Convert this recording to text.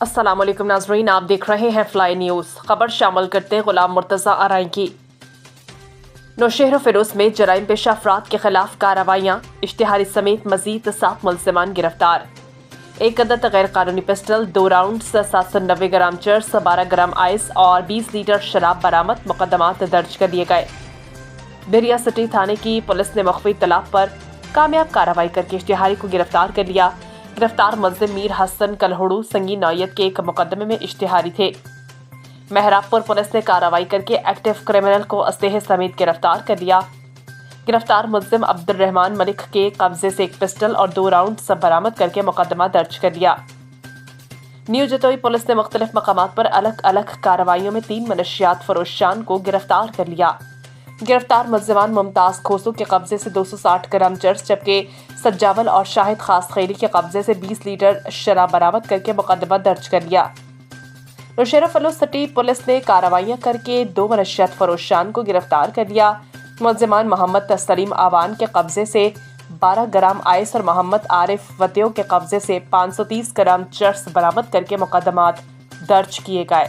अस्सलाम वालेकुम नाज़रीन, आप देख रहे हैं फ्लाई न्यूज़। खबर शामिल करते हैं गुलाम मुर्तज़ा आरई की। नौशहर फिरोज में जराइम पेशा अफराद के खिलाफ कार्रवाइयाँ, इश्तिहारी समेत मजीद 7 मुलज़िमान गिरफ्तार। एक अदद गैर कानूनी पिस्टल, 2 राउंड, 790 ग्राम चर्स, 12 ग्राम आइस और 20 लीटर शराब बरामद। मुकदमात दर्ज कर लिए गए। बिरिया सिटी थाने की पुलिस ने मख्फी तलाब पर कामयाब कार्रवाई करके इश्तिहारी को गिरफ्तार कर लिया। गिरफ्तार मुलजिम मीर हसन कलहड़ू संगीन नौयत के एक मुकदमे में इश्तिहारी थे। मेहराबपुर पुलिस ने कार्रवाई करके एक्टिव क्रिमिनल को असलहे समेत गिरफ्तार कर लिया। गिरफ्तार मुलजिम अब्दुल रहमान मलिक के कब्जे से एक पिस्टल और 2 राउंड सब बरामद करके मुकदमा दर्ज कर लिया। न्यू जतोई पुलिस ने मुख्तलिफ मकामात पर अलग अलग कार्रवाइयों में 3 मनशियात फरोशान को गिरफ्तार कर लिया। गिरफ्तार मुलजिमान मुमताज खोसू के कब्जे से 260 ग्राम चर्स, जबकि सज्जावल और शाहिद खास खैरी के कब्जे से 20 लीटर शराब बरामद करके मुकदमा दर्ज कर लिया। नौशहर फिरोज सिटी पुलिस ने कार्रवाइयां करके 2 मनशियात फरोशान को गिरफ्तार कर लिया। मुलजिमान मोहम्मद तस्लीम आवान के कब्जे से 12 ग्राम आइस और मोहम्मद आरिफ वतियो के कब्जे से 530 ग्राम चर्स बरामद करके मुकदमात दर्ज किए गए।